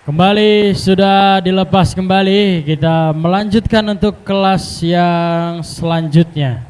Kembali sudah dilepas kembali, kita melanjutkan untuk kelas yang selanjutnya.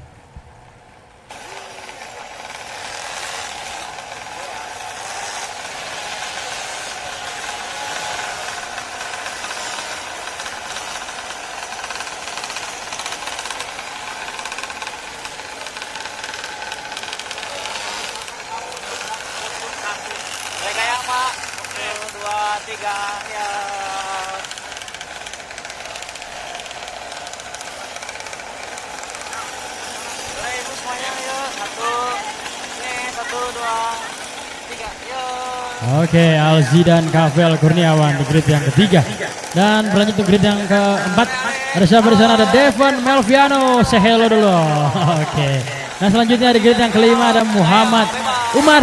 Oke, Alzi dan Kavel Kurniawan di grid yang ketiga. Dan berlanjut ke grid yang keempat. Ada siapa di sana? Ada Devon Melviano. Say hello dulu. Oke. Nah selanjutnya di grid yang kelima ada Muhammad Umar.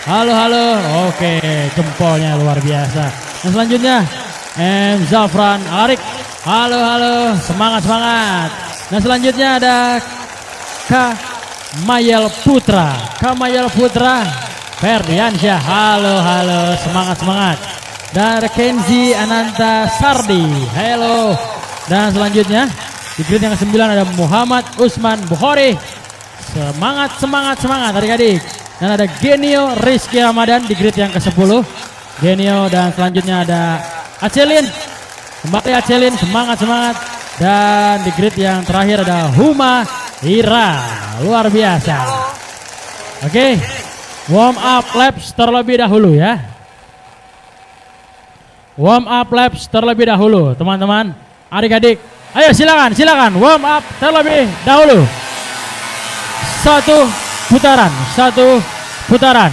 Halo halo. Oke, jempolnya luar biasa. Nah selanjutnya M Zafran Arik. Halo halo. Semangat semangat. Nah selanjutnya ada Kamayel Putra. Kamayel Putra Ferdiansyah, halo halo, semangat semangat. Dan Kenzi Ananta Sardi, halo. Dan selanjutnya di grid yang ke-9 ada Muhammad Usman Bukhari. Semangat semangat semangat adik-adik. Dan ada Genio Rizky Ramadan di grid yang ke-10. Genio, dan selanjutnya ada Acelin. Kembali Acelin, semangat semangat. Dan di grid yang terakhir ada Huma Ira, luar biasa. Oke. Warm up laps terlebih dahulu ya. Warm up laps terlebih dahulu teman-teman, adik-adik. Ayo silakan silakan warm up terlebih dahulu. Satu putaran.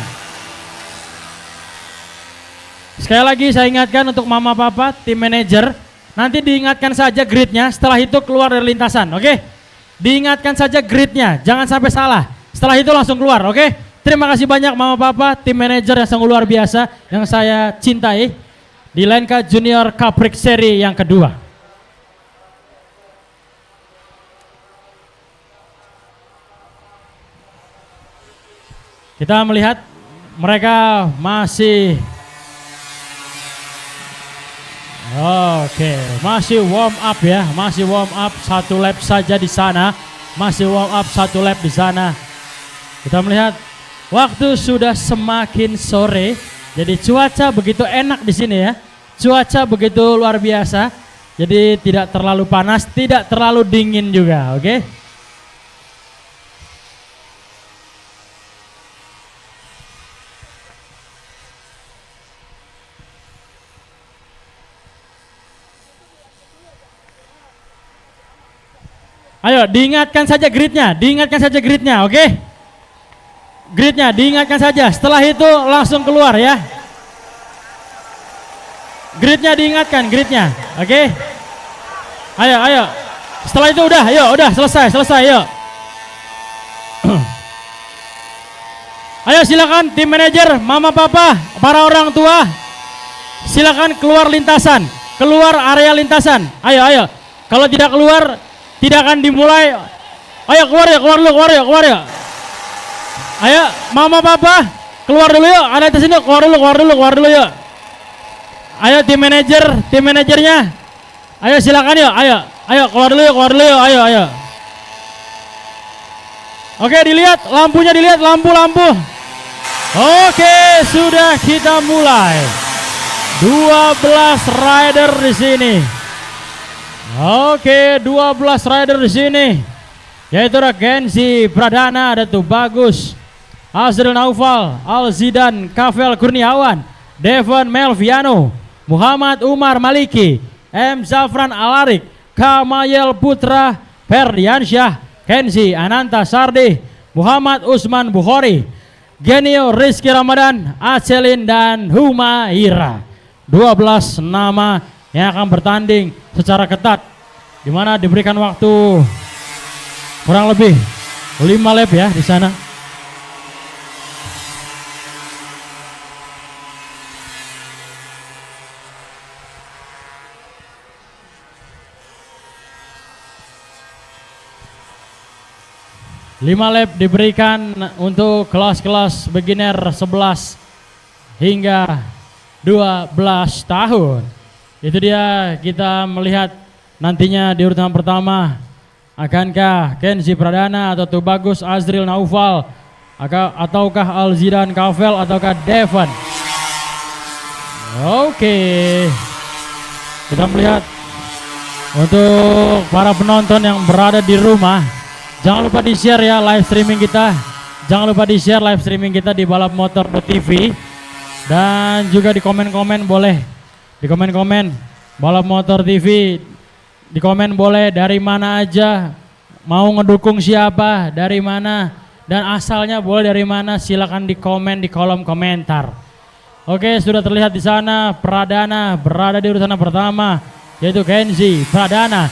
Sekali lagi saya ingatkan untuk mama papa, tim manajer, nanti diingatkan saja gridnya, setelah itu keluar dari lintasan, oke? Diingatkan saja gridnya, jangan sampai salah. Setelah itu langsung keluar, oke? Terima kasih banyak mama papa, tim manajer yang sungguh luar biasa yang saya cintai di Lenka Junior Caprik seri yang kedua. Kita melihat mereka masih masih warm up ya, masih warm up satu lap saja di sana, masih warm up satu lap di sana. Kita melihat waktu sudah semakin sore, jadi cuaca begitu enak di sini ya. Cuaca begitu luar biasa, jadi tidak terlalu panas, tidak terlalu dingin juga, oke? Ayo diingatkan saja gridnya, oke? Gridnya diingatkan saja, setelah itu langsung keluar ya. Gridnya diingatkan, gridnya, oke? Ayo. Setelah itu udah selesai, yuk. Ayo silakan tim manajer, mama papa, para orang tua, silakan keluar lintasan, keluar area lintasan. Ayo. Kalau tidak keluar, tidak akan dimulai. Ayo keluar yuk. Ayo mama papa keluar dulu yuk, ada di sini keluar dulu yuk. Ayo tim manajernya. Ayo silakan yuk, ayo keluar dulu yuk, ayo. Oke, dilihat lampunya, lampu. Oke, sudah kita mulai. 12 rider di sini. Oke, 12 rider di sini. Yaitu Kenzi Pradana, ada tuh Bagus, Azril Naufal, Alzidan Kavel Kurniawan, Devon Melviano, Muhammad Umar Maliki, M Zafran Alarik, Kamayel Putra Ferdiansyah, Kenzi Ananta Sardi, Muhammad Usman Bukhari, Genio Rizky Ramadan, Acelin, dan Huma Ira. 12 nama yang akan bertanding secara ketat, di mana diberikan waktu kurang lebih 5 lap ya di sana. Lima lap diberikan untuk kelas-kelas beginner 11 hingga 12 tahun. Itu dia, kita melihat nantinya di urutan pertama akankah Kenzie Pradana atau Tubagus Azril Naufal ataukah Alzidan Kavel ataukah Devon. Oke, kita melihat untuk para penonton yang berada di rumah, jangan lupa di share ya live streaming kita. Jangan lupa di share live streaming kita di balapmotor.tv. Dan juga di komen-komen boleh. Di komen-komen Balap Motor TV. Di komen boleh dari mana aja. Mau ngedukung siapa, dari mana. Dan asalnya boleh dari mana, silakan di komen di kolom komentar. Oke, sudah terlihat di sana Pradana berada di urutan pertama, yaitu Kenzie Pradana.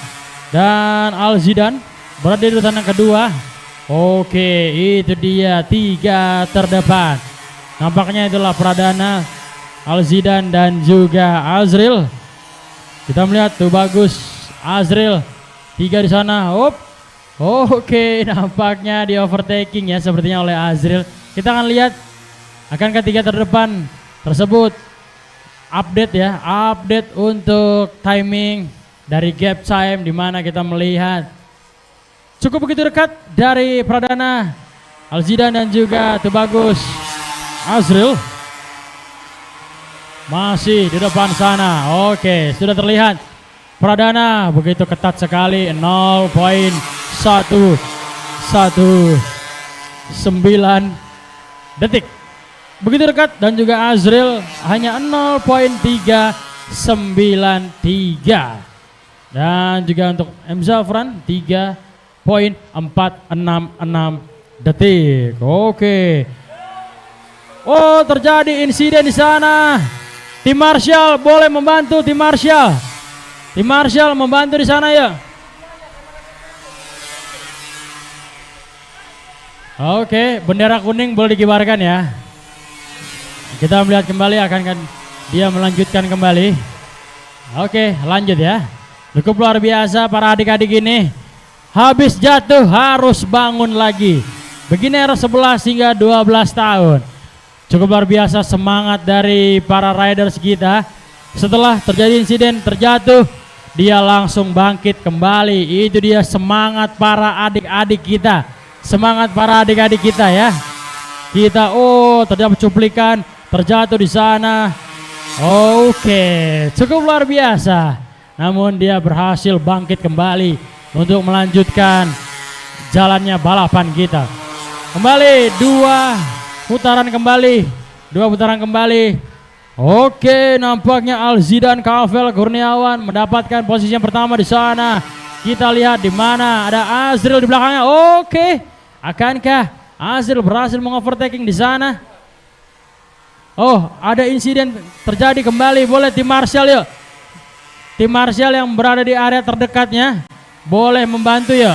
Dan Alzidan berada di urutan yang kedua. Oke, itu dia 3 terdepan. Nampaknya itulah Pradana, Alzidan dan juga Azril. Kita melihat tuh bagus Azril 3 di sana. Oke, nampaknya di overtaking ya sepertinya oleh Azril. Kita akan lihat akankah 3 terdepan tersebut update ya, update untuk timing dari gap time di mana kita melihat cukup begitu dekat dari Pradana, Alzidan dan juga tuh bagus Azril masih di depan sana. Oke, sudah terlihat Pradana begitu ketat sekali 0.119 detik. Begitu dekat dan juga Azril hanya 0.393. Dan juga untuk M Zafran 3.466 detik. Oke. Oh, terjadi insiden di sana. Tim Marshall boleh membantu, tim Marshall. Tim Marshall membantu di sana ya. Oke, bendera kuning boleh dikibarkan ya. Kita melihat kembali akan dia melanjutkan kembali. Oke, lanjut ya. Cukup luar biasa para adik-adik ini. Habis jatuh harus bangun lagi. Beginner 11 hingga 12 tahun. Cukup luar biasa semangat dari para riders kita. Setelah terjadi insiden terjatuh, dia langsung bangkit kembali. Itu dia semangat para adik-adik kita. Semangat para adik-adik kita ya. Kita terdapat cuplikan terjatuh di sana. Oke, cukup luar biasa. Namun dia berhasil bangkit kembali untuk melanjutkan jalannya balapan kita. Kembali 2 putaran kembali. Oke, nampaknya Alzidan Kavel Kurniawan mendapatkan posisi yang pertama di sana. Kita lihat di mana ada Azril di belakangnya. Oke, akankah Azril berhasil mengovertaking di sana? Oh, ada insiden terjadi kembali. Boleh tim Marshall yuk. Tim Marshall yang berada di area terdekatnya boleh membantu ya.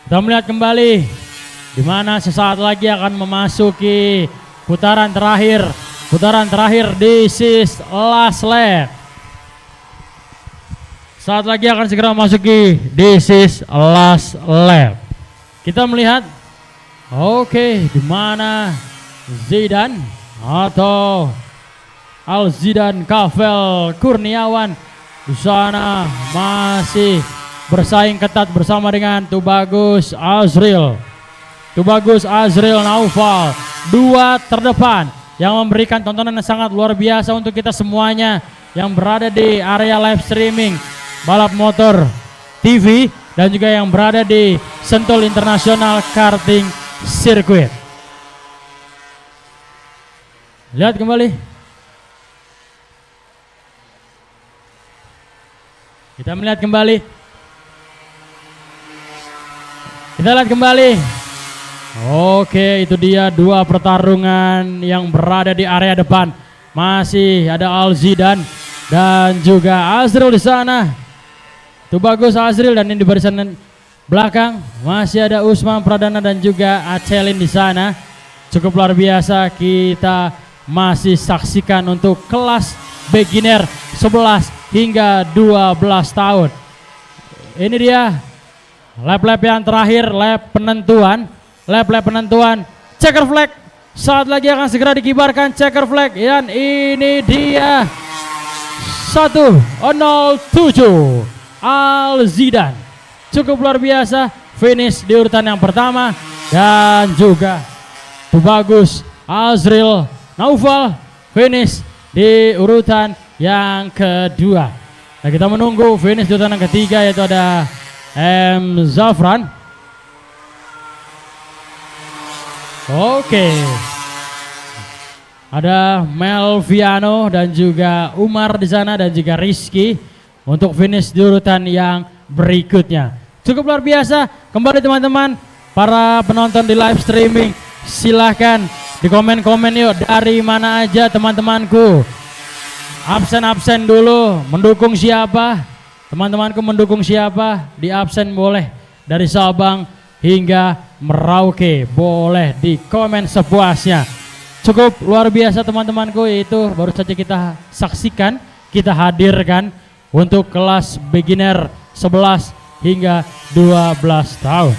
Kita melihat kembali di mana sesaat lagi akan memasuki putaran terakhir. Putaran terakhir di this last lap. Saat lagi akan segera memasuki this last lap. Kita melihat di mana Zidan atau Alzidan Kavel Kurniawan di sana masih bersaing ketat bersama dengan Tubagus Azril. Tubagus Azril Naufal 2 terdepan yang memberikan tontonan yang sangat luar biasa untuk kita semuanya yang berada di area live streaming Balap Motor TV dan juga yang berada di Sentul International Karting Circuit. Lihat kembali. Kita melihat kembali. Kita lihat kembali. Oke, itu dia 2 pertarungan yang berada di area depan. Masih ada Alzidan dan juga Azril di sana. Itu bagus Azril, dan ini di barisan belakang masih ada Usman Pradana dan juga Acelin di sana. Cukup luar biasa kita masih saksikan untuk kelas beginner 11 hingga 12 tahun. Ini dia lap-lap yang terakhir, lap penentuan checker flag. Saat lagi akan segera dikibarkan checker flag. Dan ini dia 107 Al Zidan. Cukup luar biasa, finish di urutan yang pertama. Dan juga Tubagus Azril Naufal finish di urutan yang kedua. Nah, kita menunggu finish di urutan yang ketiga, yaitu ada M. Zafran. Oke. Ada Melviano dan juga Umar di sana dan juga Rizky untuk finish di urutan yang berikutnya. Cukup luar biasa. Kembali teman-teman, para penonton di live streaming, silahkan di komen-komen yuk, dari mana aja teman-temanku. Absen dulu, mendukung siapa? Teman-temanku mendukung siapa? Di absen boleh, dari Sabang hingga Merauke, boleh di komen sepuasnya. Cukup luar biasa teman-temanku, itu baru saja kita saksikan, kita hadirkan untuk kelas beginner 11 hingga 12 tahun.